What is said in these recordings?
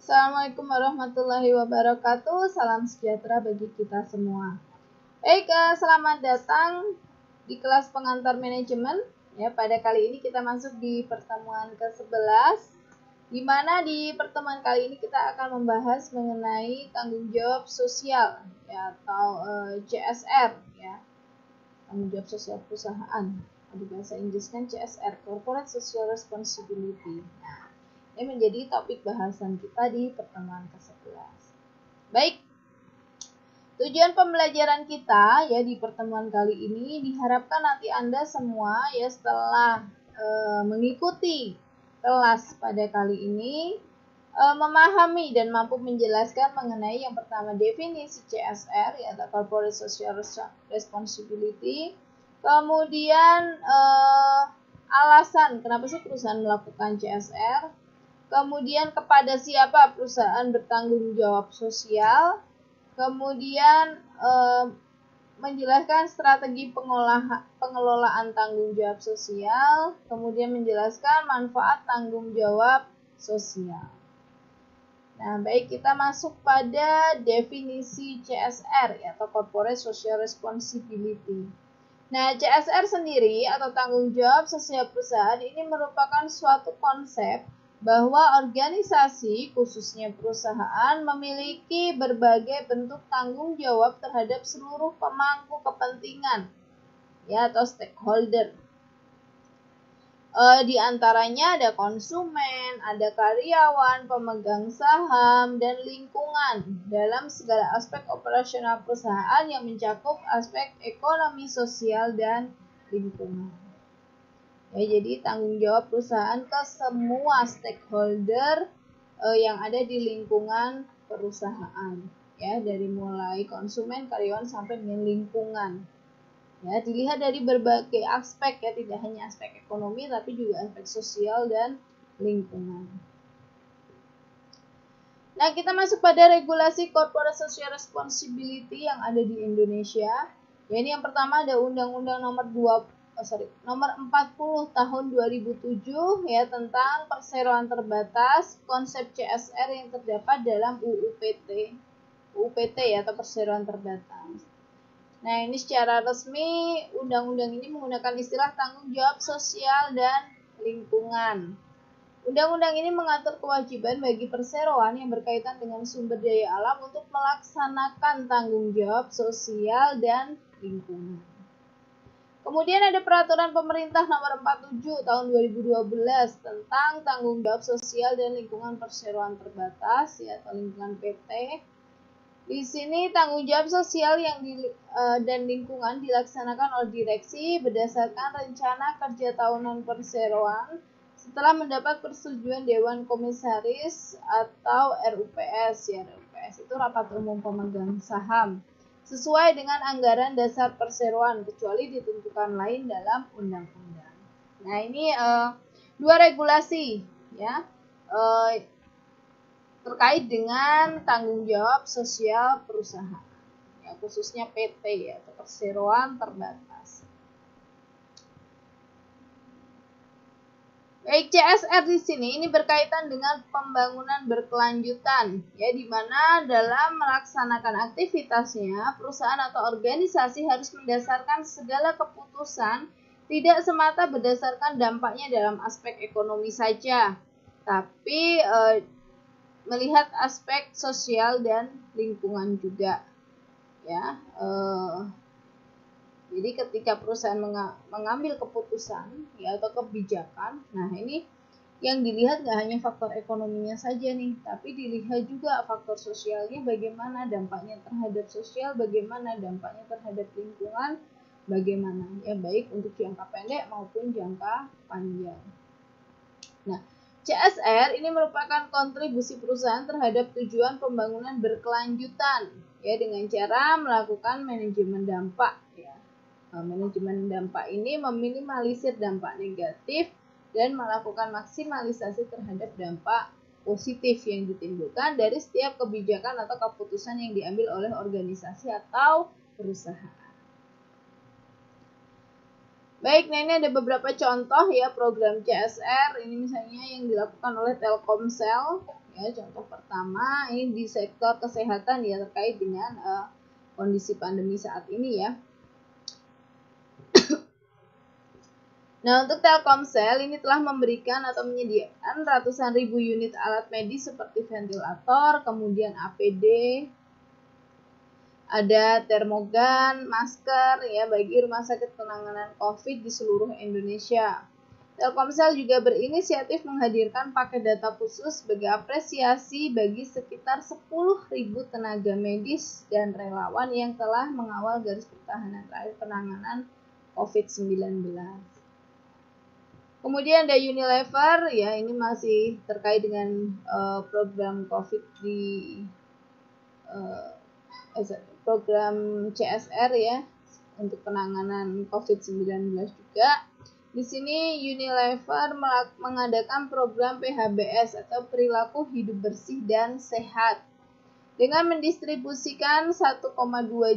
Assalamualaikum warahmatullahi wabarakatuh. Salam sejahtera bagi kita semua. Baik, selamat datang di kelas pengantar manajemen. Ya, pada kali ini kita masuk di pertemuan ke-11, di mana di pertemuan kali ini kita akan membahas mengenai tanggung jawab sosial, ya, atau CSR, ya, tanggung jawab sosial perusahaan. Di bahasa Inggris kan CSR, Corporate Social Responsibility. Ini menjadi topik bahasan kita di pertemuan ke-11. Baik, tujuan pembelajaran kita ya di pertemuan kali ini diharapkan nanti Anda semua ya setelah mengikuti kelas pada kali ini memahami dan mampu menjelaskan mengenai yang pertama definisi CSR ya, atau Corporate Social Responsibility, kemudian alasan kenapa sih perusahaan melakukan CSR, kemudian kepada siapa perusahaan bertanggung jawab sosial, kemudian menjelaskan strategi pengelolaan tanggung jawab sosial, kemudian menjelaskan manfaat tanggung jawab sosial. Nah, baik, kita masuk pada definisi CSR atau Corporate Social Responsibility. Nah, CSR sendiri atau tanggung jawab sosial perusahaan ini merupakan suatu konsep bahwa organisasi, khususnya perusahaan, memiliki berbagai bentuk tanggung jawab terhadap seluruh pemangku kepentingan, ya, atau stakeholder. Di antaranya ada konsumen, ada karyawan, pemegang saham, dan lingkungan dalam segala aspek operasional perusahaan yang mencakup aspek ekonomi, sosial, dan lingkungan. Ya, jadi tanggung jawab perusahaan ke semua stakeholder yang ada di lingkungan perusahaan, ya, dari mulai konsumen, karyawan sampai dengan lingkungan. Ya, dilihat dari berbagai aspek ya, tidak hanya aspek ekonomi tapi juga aspek sosial dan lingkungan. Nah, kita masuk pada regulasi Corporate Social Responsibility yang ada di Indonesia. Ya, ini yang pertama ada Undang-Undang nomor 40 tahun 2007 ya, tentang perseroan terbatas, konsep CSR yang terdapat dalam UU-PT ya, atau perseroan terbatas. Nah, ini secara resmi undang-undang ini menggunakan istilah tanggung jawab sosial dan lingkungan. Undang-undang ini mengatur kewajiban bagi perseroan yang berkaitan dengan sumber daya alam untuk melaksanakan tanggung jawab sosial dan lingkungan. Kemudian ada peraturan pemerintah nomor 47 tahun 2012 tentang tanggung jawab sosial dan lingkungan perseroan terbatas ya, atau lingkungan PT. Di sini tanggung jawab sosial dan lingkungan dilaksanakan oleh direksi berdasarkan rencana kerja tahunan perseroan setelah mendapat persetujuan Dewan Komisaris atau RUPS ya. RUPS itu rapat umum pemegang saham sesuai dengan anggaran dasar perseroan kecuali ditentukan lain dalam undang-undang. Nah, ini dua regulasi ya terkait dengan tanggung jawab sosial perusahaan, ya, khususnya PT ya, atau perseroan terbatas. Baik, CSR di sini ini berkaitan dengan pembangunan berkelanjutan, ya, di mana dalam melaksanakan aktivitasnya perusahaan atau organisasi harus mendasarkan segala keputusan tidak semata berdasarkan dampaknya dalam aspek ekonomi saja, tapi melihat aspek sosial dan lingkungan juga, ya. Jadi ketika perusahaan mengambil keputusan ya, atau kebijakan, nah ini yang dilihat nggak hanya faktor ekonominya saja nih, tapi dilihat juga faktor sosialnya, bagaimana dampaknya terhadap sosial, bagaimana dampaknya terhadap lingkungan, bagaimana ya, baik untuk jangka pendek maupun jangka panjang. Nah, CSR ini merupakan kontribusi perusahaan terhadap tujuan pembangunan berkelanjutan ya, dengan cara melakukan manajemen dampak ya. Manajemen dampak ini meminimalisir dampak negatif dan melakukan maksimalisasi terhadap dampak positif yang ditimbulkan dari setiap kebijakan atau keputusan yang diambil oleh organisasi atau perusahaan. Baik, nah ini ada beberapa contoh ya program CSR. Ini misalnya yang dilakukan oleh Telkomsel. Ya, contoh pertama ini di sektor kesehatan ya terkait dengan kondisi pandemi saat ini ya. Nah, untuk Telkomsel ini telah memberikan atau menyediakan ratusan ribu unit alat medis seperti ventilator, kemudian APD, ada termogan, masker ya bagi rumah sakit penanganan COVID di seluruh Indonesia. Telkomsel juga berinisiatif menghadirkan paket data khusus sebagai apresiasi bagi sekitar 10.000 tenaga medis dan relawan yang telah mengawal garis pertahanan terakhir penanganan COVID-19. Kemudian ada Unilever, ya ini masih terkait dengan program COVID di program CSR ya untuk penanganan COVID-19 juga. Di sini Unilever mengadakan program PHBS atau perilaku hidup bersih dan sehat dengan mendistribusikan 1,2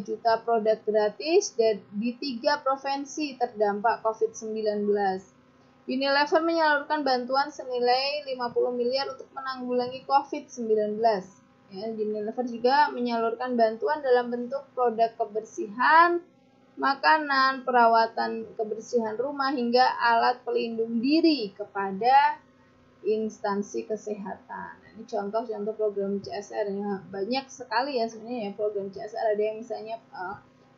juta produk gratis di 3 provinsi terdampak COVID-19. Unilever menyalurkan bantuan senilai 50 miliar untuk menanggulangi COVID-19. Ya, Unilever juga menyalurkan bantuan dalam bentuk produk kebersihan, makanan, perawatan kebersihan rumah, hingga alat pelindung diri kepada instansi kesehatan. Ini contoh-contoh program CSR ya. Banyak sekali ya sebenarnya ya program CSR. Ada yang misalnya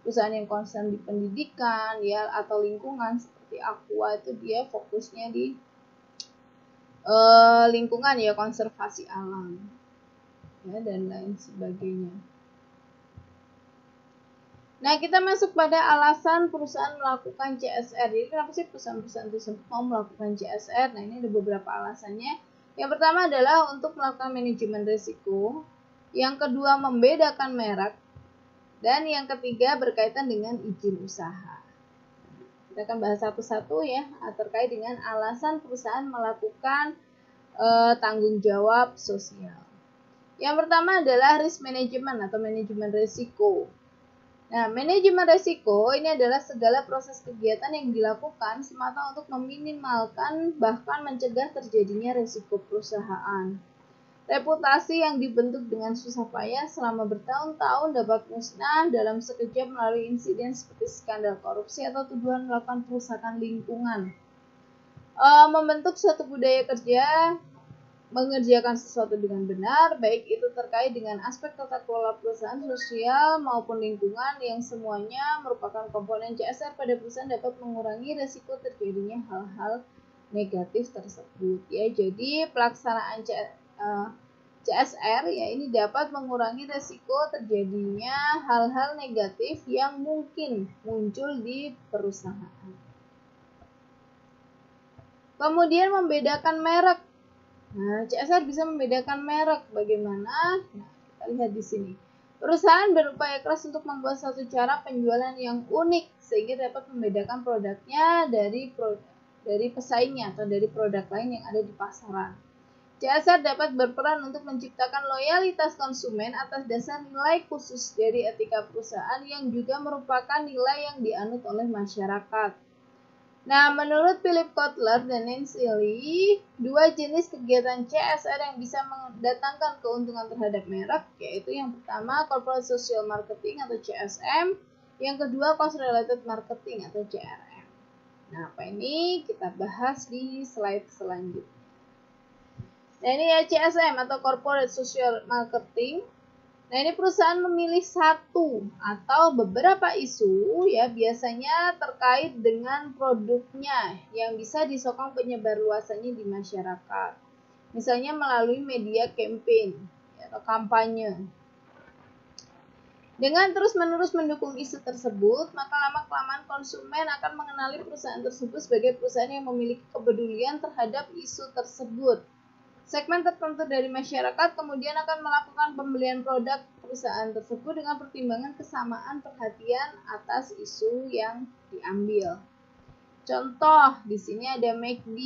perusahaan yang concern di pendidikan ya atau lingkungan seperti Aqua itu dia fokusnya di lingkungan ya, konservasi alam ya dan lain sebagainya. Nah, kita masuk pada alasan perusahaan melakukan CSR. Jadi kenapa sih perusahaan-perusahaan tersebut mau melakukan CSR? Nah, ini ada beberapa alasannya. Yang pertama adalah untuk melakukan manajemen risiko. Yang kedua, membedakan merek. Dan yang ketiga, berkaitan dengan izin usaha. Kita akan bahas satu-satu ya, terkait dengan alasan perusahaan melakukan tanggung jawab sosial. Yang pertama adalah risk management atau manajemen risiko. Nah, manajemen risiko ini adalah segala proses kegiatan yang dilakukan semata untuk meminimalkan bahkan mencegah terjadinya risiko perusahaan. Reputasi yang dibentuk dengan susah payah selama bertahun-tahun dapat musnah dalam sekejap melalui insiden seperti skandal korupsi atau tuduhan melakukan perusakan lingkungan. Membentuk suatu budaya kerja, mengerjakan sesuatu dengan benar, baik itu terkait dengan aspek tata kelola perusahaan, sosial maupun lingkungan, yang semuanya merupakan komponen CSR pada perusahaan dapat mengurangi risiko terjadinya hal-hal negatif tersebut ya. Jadi pelaksanaan CSR ya ini dapat mengurangi risiko terjadinya hal-hal negatif yang mungkin muncul di perusahaan. Kemudian membedakan merek. Nah, CSR bisa membedakan merek. Bagaimana? Nah, kita lihat di sini. Perusahaan berupaya keras untuk membuat suatu cara penjualan yang unik sehingga dapat membedakan produknya dari pesaingnya atau dari produk lain yang ada di pasaran. CSR dapat berperan untuk menciptakan loyalitas konsumen atas dasar nilai khusus dari etika perusahaan yang juga merupakan nilai yang dianut oleh masyarakat. Nah, menurut Philip Kotler dan Nancy Lee, 2 jenis kegiatan CSR yang bisa mendatangkan keuntungan terhadap merek, yaitu yang pertama Corporate Social Marketing atau CSM, yang kedua Cost Related Marketing atau CRM. Nah, apa ini? Kita bahas di slide selanjutnya. Nah, ini ya CSM atau Corporate Social Marketing. Nah, ini perusahaan memilih satu atau beberapa isu ya biasanya terkait dengan produknya yang bisa disokong penyebarluasannya di masyarakat. Misalnya melalui media campaign ya, atau kampanye. Dengan terus-menerus mendukung isu tersebut, maka lama-kelamaan konsumen akan mengenali perusahaan tersebut sebagai perusahaan yang memiliki kepedulian terhadap isu tersebut. Segmen tertentu dari masyarakat kemudian akan melakukan pembelian produk perusahaan tersebut dengan pertimbangan kesamaan perhatian atas isu yang diambil. Contoh, di sini ada McD.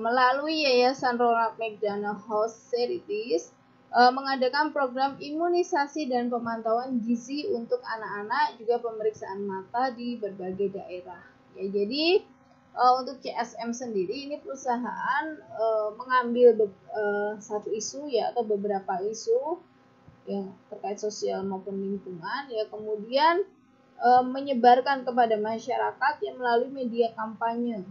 Melalui Yayasan Ronald McDonald House Charities mengadakan program imunisasi dan pemantauan gizi untuk anak-anak, juga pemeriksaan mata di berbagai daerah. Ya, jadi untuk CSM sendiri ini perusahaan mengambil satu isu ya atau beberapa isu yang terkait sosial maupun lingkungan ya, kemudian menyebarkan kepada masyarakat yang melalui media kampanye.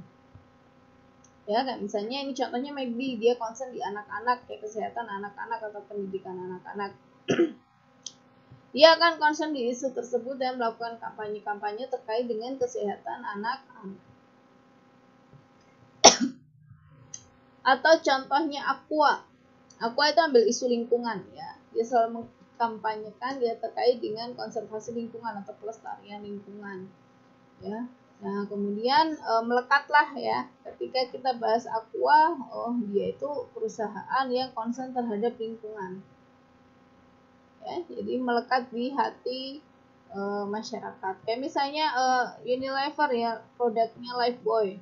Ya, kayak misalnya ini contohnya McD, dia concern di anak-anak, kayak kesehatan anak-anak atau pendidikan anak-anak. Dia akan concern di isu tersebut dan melakukan kampanye-kampanye terkait dengan kesehatan anak-anak. Atau contohnya Aqua. Aqua itu ambil isu lingkungan ya. Dia selalu mengkampanyekan dia terkait dengan konservasi lingkungan atau pelestarian lingkungan. Ya. Nah, kemudian melekatlah ya ketika kita bahas Aqua, dia itu perusahaan yang concern terhadap lingkungan. Ya, jadi melekat di hati masyarakat. Kayak misalnya Unilever ya, produknya Lifebuoy.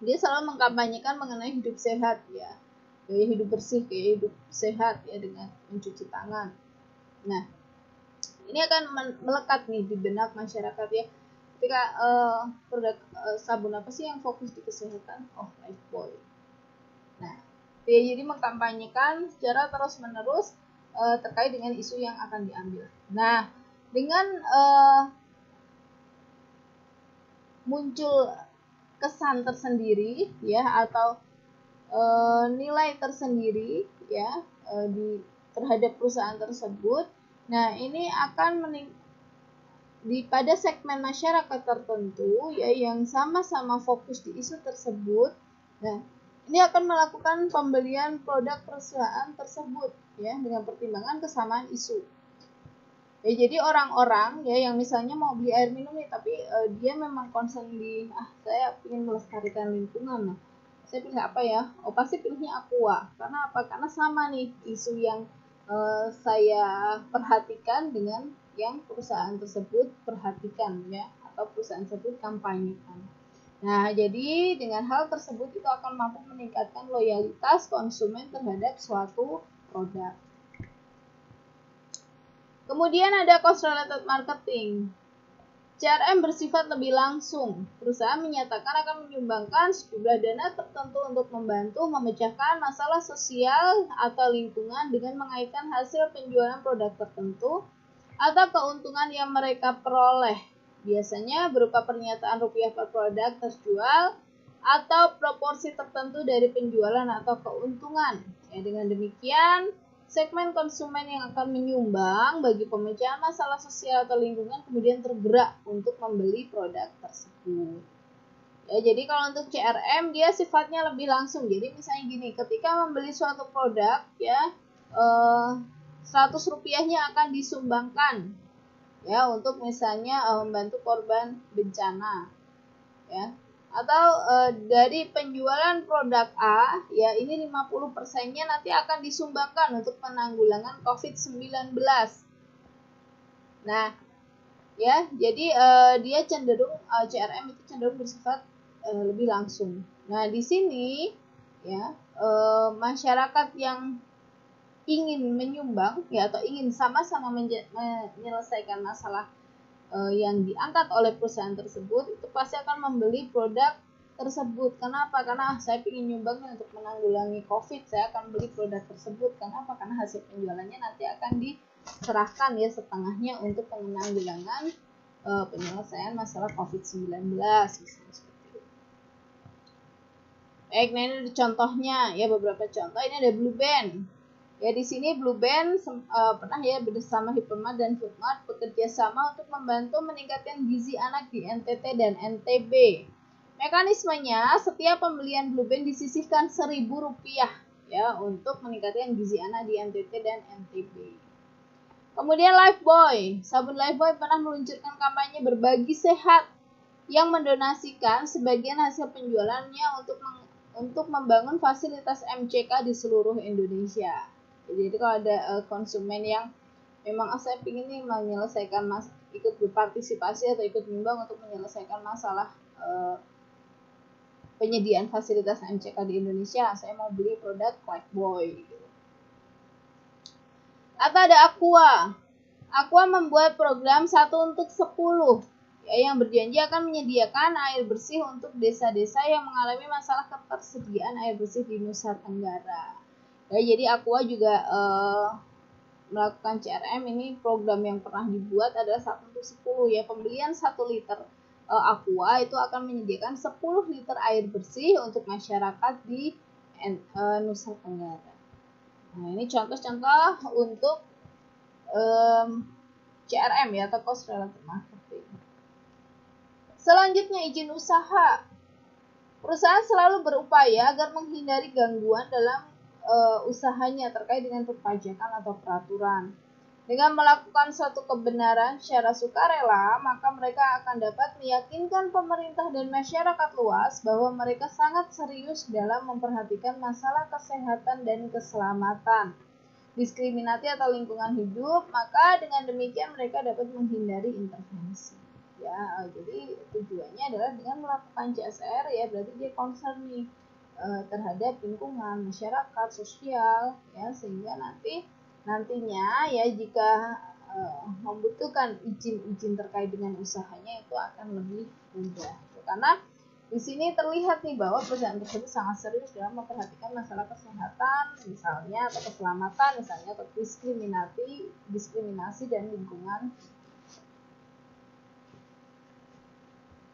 Dia selalu mengkampanyekan mengenai hidup sehat ya, gaya hidup bersih, gaya hidup sehat ya dengan mencuci tangan. Nah, ini akan melekat nih di benak masyarakat ya. Ketika produk sabun apa sih yang fokus di kesehatan? Oh, Lifebuoy. Nah, dia jadi mengkampanyekan secara terus-menerus terkait dengan isu yang akan diambil. Nah, dengan muncul kesan tersendiri ya atau nilai tersendiri ya terhadap perusahaan tersebut. Nah, ini akan pada segmen masyarakat tertentu ya yang sama-sama fokus di isu tersebut. Nah, ini akan melakukan pembelian produk perusahaan tersebut ya dengan pertimbangan kesamaan isu. Ya, jadi orang-orang ya yang misalnya mau beli air minum nih, tapi dia memang concern di saya ingin melestarikan lingkungan. Nah, saya pilih apa ya? Oh, pasti pilihnya Aqua. Karena apa? Karena sama nih isu yang saya perhatikan dengan yang perusahaan tersebut perhatikan ya, atau perusahaan tersebut kampanyekan. Nah, jadi dengan hal tersebut itu akan mampu meningkatkan loyalitas konsumen terhadap suatu produk. Kemudian ada cost related marketing. CRM bersifat lebih langsung. Perusahaan menyatakan akan menyumbangkan sejumlah dana tertentu untuk membantu memecahkan masalah sosial atau lingkungan dengan mengaitkan hasil penjualan produk tertentu atau keuntungan yang mereka peroleh. Biasanya berupa pernyataan rupiah per produk terjual atau proporsi tertentu dari penjualan atau keuntungan. Ya, dengan demikian, segmen konsumen yang akan menyumbang bagi pemecahan masalah sosial atau lingkungan kemudian tergerak untuk membeli produk tersebut. Ya, jadi kalau untuk CRM dia sifatnya lebih langsung. Jadi misalnya gini, ketika membeli suatu produk ya 100 rupiahnya akan disumbangkan ya untuk misalnya membantu korban bencana ya. Atau dari penjualan produk A ya ini 50%-nya nanti akan disumbangkan untuk penanggulangan COVID-19. Nah, ya, jadi dia cenderung CRM itu cenderung bersifat lebih langsung. Nah, di sini ya masyarakat yang ingin menyumbang ya atau ingin sama-sama menyelesaikan masalah yang diangkat oleh perusahaan tersebut itu pasti akan membeli produk tersebut. Kenapa? Karena saya ingin nyumbang untuk menanggulangi COVID, saya akan beli produk tersebut. Kenapa? Karena hasil penjualannya nanti akan diserahkan ya setengahnya untuk penanggulangan penyelesaian masalah COVID-19 misalnya seperti itu. Baik, nah ini ada contohnya ya, beberapa contoh. Ini ada Blue Band. Ya, di sini Blue Band pernah ya bersama Hypermart dan Foodmart bekerja sama untuk membantu meningkatkan gizi anak di NTT dan NTB. Mekanismenya, setiap pembelian Blue Band disisihkan Rp1.000 ya untuk meningkatkan gizi anak di NTT dan NTB. Kemudian Lifebuoy, sabun Lifebuoy pernah meluncurkan kampanye berbagi sehat yang mendonasikan sebagian hasil penjualannya untuk membangun fasilitas MCK di seluruh Indonesia. Jadi kalau ada konsumen yang memang saya ingin nih menyelesaikan ikut berpartisipasi atau ikut menyumbang untuk menyelesaikan masalah penyediaan fasilitas MCK di Indonesia, saya mau beli produk Lifebuoy gitu. Atau ada Aqua. Aqua membuat program 1 untuk 10 yang berjanji akan menyediakan air bersih untuk desa-desa yang mengalami masalah ketersediaan air bersih di Nusa Tenggara. Ya, jadi Aqua juga melakukan CRM. Ini program yang pernah dibuat adalah 1/10 ya, pembelian 1 liter Aqua itu akan menyediakan 10 liter air bersih untuk masyarakat di Nusa Tenggara. Nah, ini contoh-contoh untuk CRM ya, atau cost relative marketing. Selanjutnya, izin usaha. Perusahaan selalu berupaya agar menghindari gangguan dalam usahanya terkait dengan perpajakan atau peraturan. Dengan melakukan suatu kebenaran secara sukarela, maka mereka akan dapat meyakinkan pemerintah dan masyarakat luas bahwa mereka sangat serius dalam memperhatikan masalah kesehatan dan keselamatan, diskriminasi atau lingkungan hidup, maka dengan demikian mereka dapat menghindari intervensi. Ya, jadi tujuannya adalah dengan melakukan CSR ya, berarti dia concern nih terhadap lingkungan, masyarakat, sosial ya, sehingga nantinya ya jika membutuhkan izin-izin terkait dengan usahanya itu akan lebih mudah. Karena di sini terlihat nih bahwa perusahaan tersebut sangat serius dalam memperhatikan masalah kesehatan misalnya, atau keselamatan misalnya, atau diskriminasi dan lingkungan.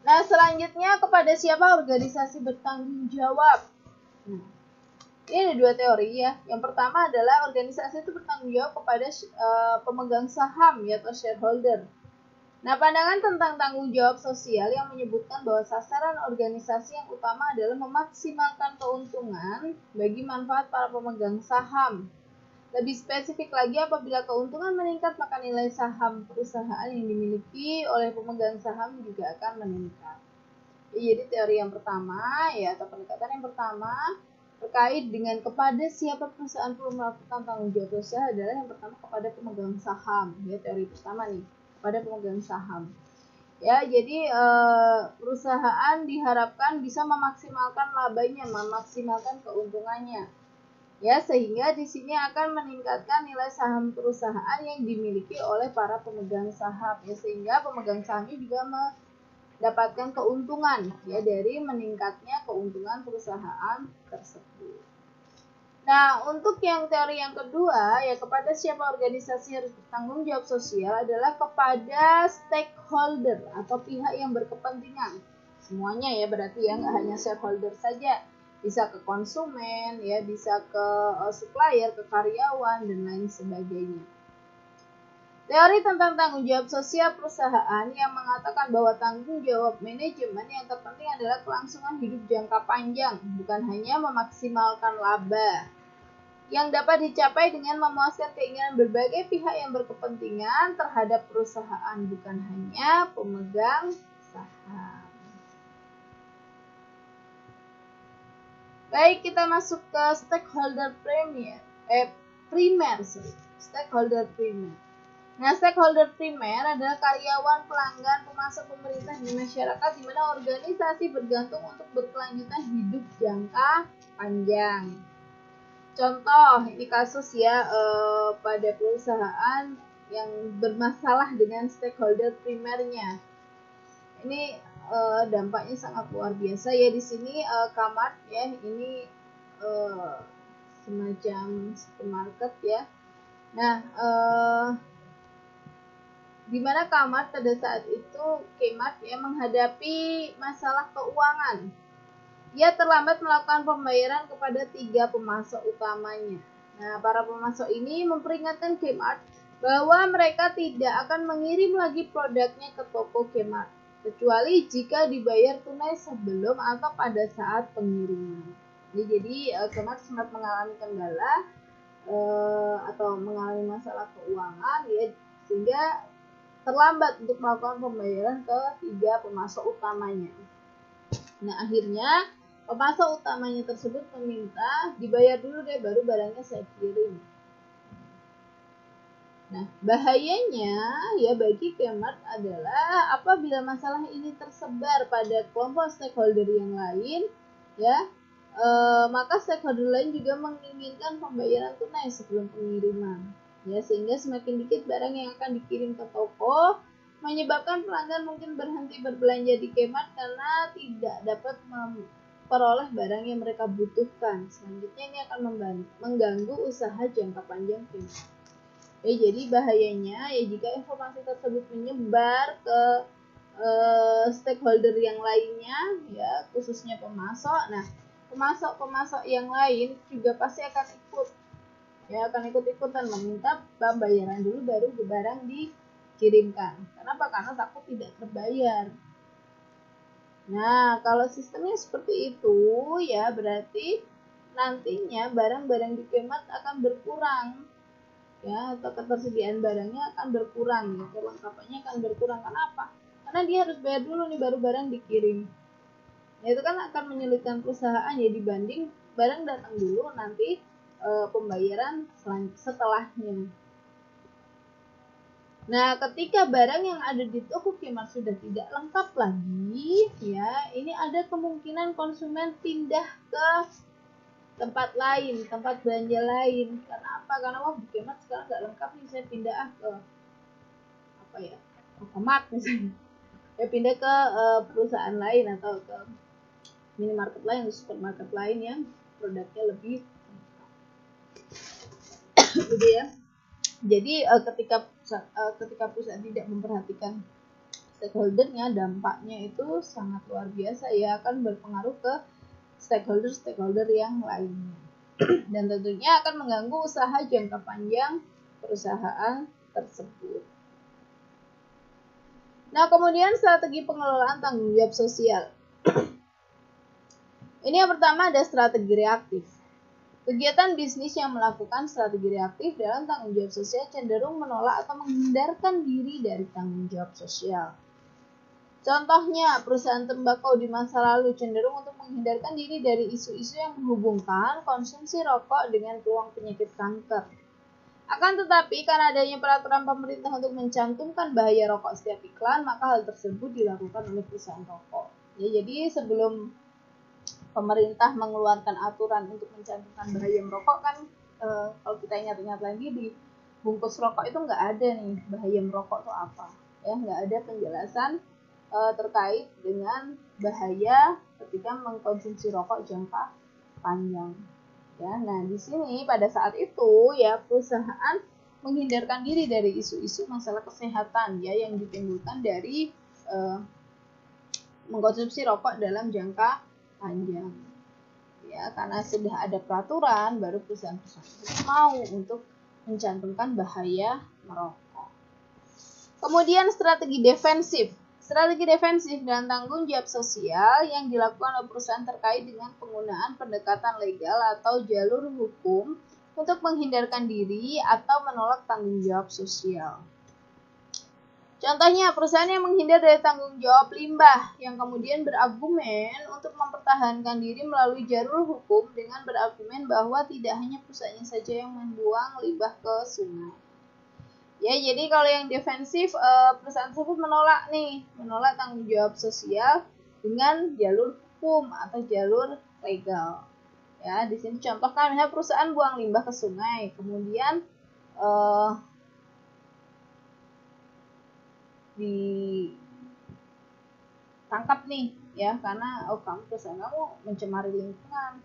Nah, selanjutnya, kepada siapa organisasi bertanggung jawab? Nah, ini ada 2 teori ya. Yang pertama adalah organisasi itu bertanggung jawab kepada pemegang saham ya, atau shareholder. Nah, pandangan tentang tanggung jawab sosial yang menyebutkan bahwa sasaran organisasi yang utama adalah memaksimalkan keuntungan bagi manfaat para pemegang saham. Lebih spesifik lagi, apabila keuntungan meningkat, maka nilai saham perusahaan yang dimiliki oleh pemegang saham juga akan meningkat. Jadi teori yang pertama ya, atau pendekatan yang pertama terkait dengan kepada siapa perusahaan perlu melakukan tanggung jawab sosial adalah yang pertama kepada pemegang saham. Ya, teori pertama nih, pada pemegang saham. Ya, jadi perusahaan diharapkan bisa memaksimalkan labanya, memaksimalkan keuntungannya. Ya, sehingga di sini akan meningkatkan nilai saham perusahaan yang dimiliki oleh para pemegang saham ya, sehingga pemegang sahamnya juga mendapatkan keuntungan ya dari meningkatnya keuntungan perusahaan tersebut. Nah, untuk yang teori yang kedua ya, kepada siapa organisasi harus bertanggung jawab sosial adalah kepada stakeholder atau pihak yang berkepentingan. Semuanya ya, berarti ya, nggak hanya shareholder saja. Bisa ke konsumen ya, bisa ke supplier, ke karyawan dan lain sebagainya. Teori tentang tanggung jawab sosial perusahaan yang mengatakan bahwa tanggung jawab manajemen yang terpenting adalah kelangsungan hidup jangka panjang, bukan hanya memaksimalkan laba, yang dapat dicapai dengan memuaskan keinginan berbagai pihak yang berkepentingan terhadap perusahaan, bukan hanya pemegang saham. Baik, kita masuk ke stakeholder primer. Stakeholder primer. Nah, stakeholder primer adalah karyawan, pelanggan, pemasok, pemerintah, dan masyarakat, di mana organisasi bergantung untuk berkelanjutan hidup jangka panjang. Contoh, ini kasus ya pada perusahaan yang bermasalah dengan stakeholder primernya. Ini dampaknya sangat luar biasa ya. Di sini Kmart ya, ini semacam supermarket ya. Nah, di mana Kmart pada saat itu Kmart ya menghadapi masalah keuangan. Ia terlambat melakukan pembayaran kepada 3 pemasok utamanya. Nah, para pemasok ini memperingatkan Kmart bahwa mereka tidak akan mengirim lagi produknya ke toko Kmart, kecuali jika dibayar tunai sebelum atau pada saat pengiriman. Jadi Kmart sempat mengalami kendala atau mengalami masalah keuangan ya, sehingga terlambat untuk melakukan pembayaran ke 3 pemasok utamanya. Nah, akhirnya pemasok utamanya tersebut meminta dibayar dulu deh, baru barangnya saya kirim. Nah, bahayanya ya bagi Kmart adalah apabila masalah ini tersebar pada kelompok stakeholder yang lain, ya, maka stakeholder lain juga menginginkan pembayaran tunai sebelum pengiriman, ya, sehingga semakin dikit barang yang akan dikirim ke toko, menyebabkan pelanggan mungkin berhenti berbelanja di Kmart karena tidak dapat memperoleh barang yang mereka butuhkan. Selanjutnya ini akan mengganggu usaha jangka panjang Kmart. Jadi bahayanya ya jika informasi tersebut menyebar ke stakeholder yang lainnya, ya khususnya pemasok. Nah, pemasok yang lain juga pasti akan ikut-ikutan meminta pembayaran dulu baru barang dikirimkan. Kenapa? Karena takut tidak terbayar. Nah, kalau sistemnya seperti itu, ya berarti nantinya barang-barang di Kmart akan berkurang, ya, atau ketersediaan barangnya akan berkurang, ya, kelengkapannya akan berkurang. Kenapa? Karena dia harus bayar dulu nih baru barang dikirim. Ya, itu kan akan menyulitkan perusahaan ya dibanding barang datang dulu nanti pembayaran setelahnya. Nah, ketika barang yang ada di toko Kmart sudah tidak lengkap lagi, ya, ini ada kemungkinan konsumen pindah ke tempat lain, tempat belanja lain. Karena apa? Karena di Kmart sekarang nggak lengkap nih, saya pindah ke Alfamart misalnya. Ya pindah ke perusahaan lain atau ke minimarket lain, supermarket lain yang produknya lebih gitu ya. Jadi ketika perusahaan tidak memperhatikan stakeholdernya, dampaknya itu sangat luar biasa ya, akan berpengaruh ke stakeholder yang lainnya. Dan tentunya akan mengganggu usaha jangka panjang perusahaan tersebut. Nah, kemudian strategi pengelolaan tanggung jawab sosial. Ini yang pertama ada strategi reaktif. Kegiatan bisnis yang melakukan strategi reaktif dalam tanggung jawab sosial cenderung menolak atau menghindarkan diri dari tanggung jawab sosial. Contohnya, perusahaan tembakau di masa lalu cenderung untuk menghindarkan diri dari isu-isu yang menghubungkan konsumsi rokok dengan peluang penyakit kanker. Akan tetapi, karena adanya peraturan pemerintah untuk mencantumkan bahaya rokok setiap iklan, maka hal tersebut dilakukan oleh perusahaan rokok. Ya, jadi sebelum pemerintah mengeluarkan aturan untuk mencantumkan bahaya merokok kan kalau kita ingat-ingat lagi di bungkus rokok itu nggak ada nih bahaya merokok itu apa, ya nggak ada penjelasan terkait dengan bahaya ketika mengkonsumsi rokok jangka panjang. Ya, nah di sini pada saat itu ya perusahaan menghindarkan diri dari isu-isu masalah kesehatan ya yang ditimbulkan dari mengkonsumsi rokok dalam jangka panjang. Ya, karena sudah ada peraturan baru perusahaan-perusahaan mau untuk mencantumkan bahaya merokok. Kemudian strategi defensif. Strategi defensif dan tanggung jawab sosial yang dilakukan oleh perusahaan terkait dengan penggunaan pendekatan legal atau jalur hukum untuk menghindarkan diri atau menolak tanggung jawab sosial. Contohnya, perusahaan yang menghindar dari tanggung jawab limbah yang kemudian berargumen untuk mempertahankan diri melalui jalur hukum dengan berargumen bahwa tidak hanya perusahaannya saja yang membuang limbah ke sungai. Ya, jadi kalau yang defensif, perusahaan tersebut menolak tanggung jawab sosial dengan jalur hukum atau jalur legal. Ya, di sini contohkan misalnya perusahaan buang limbah ke sungai, kemudian ditangkap nih ya karena perusahaan kamu mencemari lingkungan.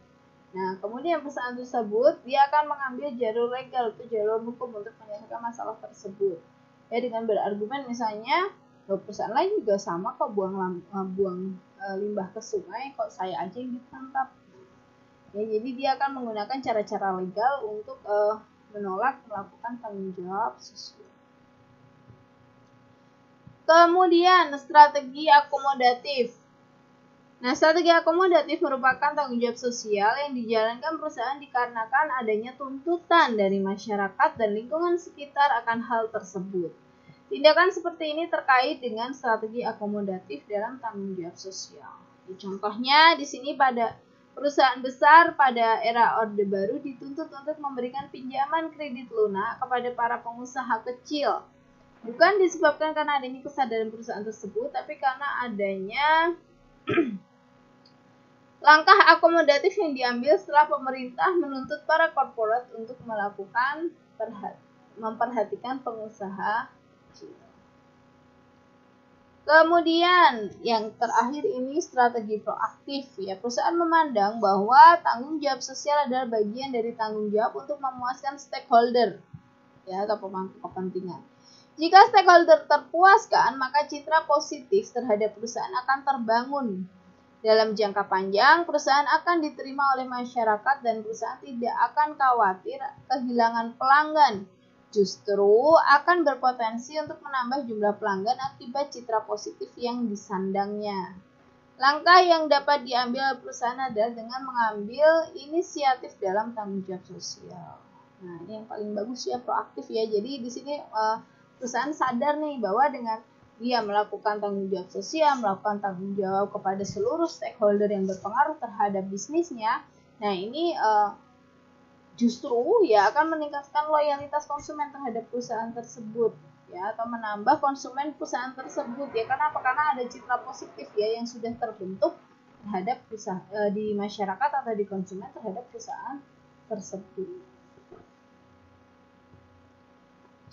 Nah, kemudian perusahaan tersebut dia akan mengambil jalur legal atau jalur hukum untuk menyelesaikan masalah tersebut. Ya, dengan berargumen misalnya perusahaan lain juga sama kok buang limbah ke sungai, kok saya aja yang ditangkap. Ya, jadi dia akan menggunakan cara-cara legal untuk menolak melakukan tanggung jawab sosial. Kemudian strategi akomodatif. Nah, strategi akomodatif merupakan tanggung jawab sosial yang dijalankan perusahaan dikarenakan adanya tuntutan dari masyarakat dan lingkungan sekitar akan hal tersebut. Tindakan seperti ini terkait dengan strategi akomodatif dalam tanggung jawab sosial. Contohnya di sini pada perusahaan besar pada era Orde Baru dituntut untuk memberikan pinjaman kredit lunak kepada para pengusaha kecil. Bukan disebabkan karena adanya kesadaran perusahaan tersebut, tapi karena adanya langkah akomodatif yang diambil setelah pemerintah menuntut para korporat untuk memperhatikan pengusaha kecil. Kemudian yang terakhir ini strategi proaktif ya. Perusahaan memandang bahwa tanggung jawab sosial adalah bagian dari tanggung jawab untuk memuaskan stakeholder ya atau pemangku kepentingan. Jika stakeholder terpuaskan, maka citra positif terhadap perusahaan akan terbangun. Dalam jangka panjang, perusahaan akan diterima oleh masyarakat dan perusahaan tidak akan khawatir kehilangan pelanggan. Justru akan berpotensi untuk menambah jumlah pelanggan akibat citra positif yang disandangnya. Langkah yang dapat diambil perusahaan adalah dengan mengambil inisiatif dalam tanggung jawab sosial. Nah, ini yang paling bagus ya, proaktif ya. Jadi di sini perusahaan sadar nih bahwa dengan dia melakukan tanggung jawab sosial, melakukan tanggung jawab kepada seluruh stakeholder yang berpengaruh terhadap bisnisnya. Nah, ini justru ya akan meningkatkan loyalitas konsumen terhadap perusahaan tersebut ya, atau menambah konsumen perusahaan tersebut ya. Kenapa? Karena ada citra positif ya yang sudah terbentuk terhadap perusahaan di masyarakat atau di konsumen terhadap perusahaan tersebut.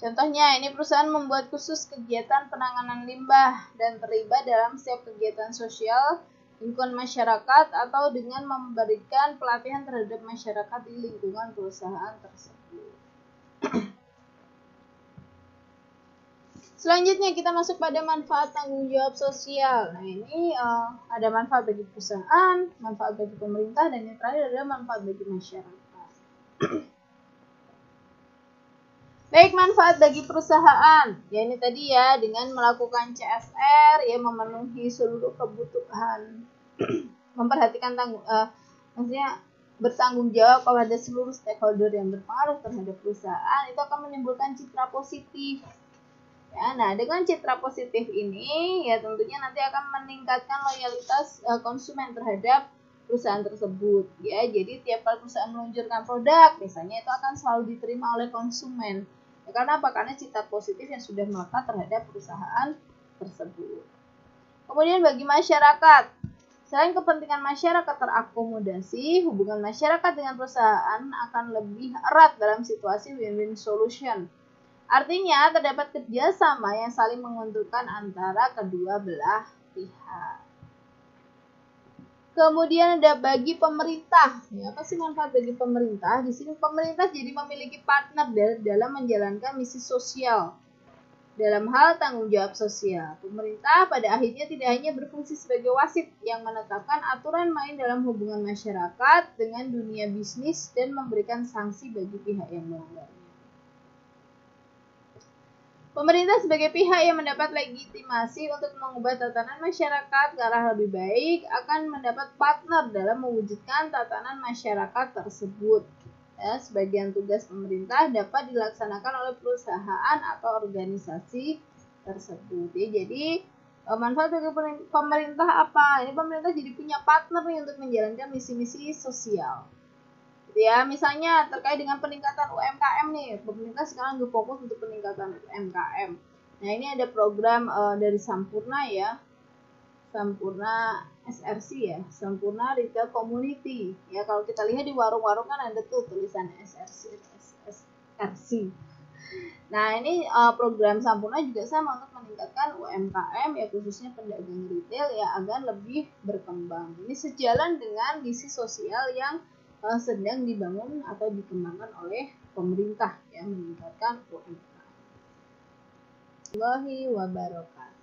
Contohnya, ini perusahaan membuat khusus kegiatan penanganan limbah dan terlibat dalam setiap kegiatan sosial lingkungan masyarakat atau dengan memberikan pelatihan terhadap masyarakat di lingkungan perusahaan tersebut. Selanjutnya kita masuk pada manfaat tanggung jawab sosial. Nah, ini ada manfaat bagi perusahaan, manfaat bagi pemerintah, dan yang terakhir adalah manfaat bagi masyarakat. Baik, manfaat bagi perusahaan, ya ini tadi ya, dengan melakukan CSR, ya memenuhi seluruh kebutuhan, memperhatikan maksudnya bertanggung jawab kepada seluruh stakeholder yang berpengaruh terhadap perusahaan, itu akan menimbulkan citra positif. Ya, nah dengan citra positif ini, ya tentunya nanti akan meningkatkan loyalitas konsumen terhadap perusahaan tersebut. Ya, jadi tiap kali perusahaan meluncurkan produk, misalnya itu akan selalu diterima oleh konsumen. Ya, karena apa? Karena citra positif yang sudah melekat terhadap perusahaan tersebut. Kemudian bagi masyarakat, selain kepentingan masyarakat terakomodasi, hubungan masyarakat dengan perusahaan akan lebih erat dalam situasi win-win solution. Artinya terdapat kerjasama yang saling menguntungkan antara kedua belah pihak. Kemudian ada bagi pemerintah. Ya, apa sih manfaat bagi pemerintah? Di sini pemerintah jadi memiliki partner dalam menjalankan misi sosial. Dalam hal tanggung jawab sosial, pemerintah pada akhirnya tidak hanya berfungsi sebagai wasit yang menetapkan aturan main dalam hubungan masyarakat dengan dunia bisnis dan memberikan sanksi bagi pihak yang melanggar. Pemerintah sebagai pihak yang mendapat legitimasi untuk mengubah tatanan masyarakat ke arah lebih baik akan mendapat partner dalam mewujudkan tatanan masyarakat tersebut. Ya, sebagian tugas pemerintah dapat dilaksanakan oleh perusahaan atau organisasi tersebut. Ya, jadi manfaat bagi pemerintah apa? Ini pemerintah jadi punya partner nih untuk menjalankan misi-misi sosial. Ya, misalnya terkait dengan peningkatan UMKM nih, pemerintah sekarang fokus untuk peningkatan UMKM. Nah, ini ada program dari Sampurna ya, Sampurna SRC ya, Sampurna Retail Community. Ya, kalau kita lihat di warung-warung kan ada tuh tulisan SRC. Nah, ini program Sampurna juga sama untuk meningkatkan UMKM ya, khususnya pedagang retail ya, agar lebih berkembang. Ini sejalan dengan misi sosial yang sedang dibangun atau dikembangkan oleh pemerintah ya, meningkatkan UMKM. Warahmatullahi wabarakatuh.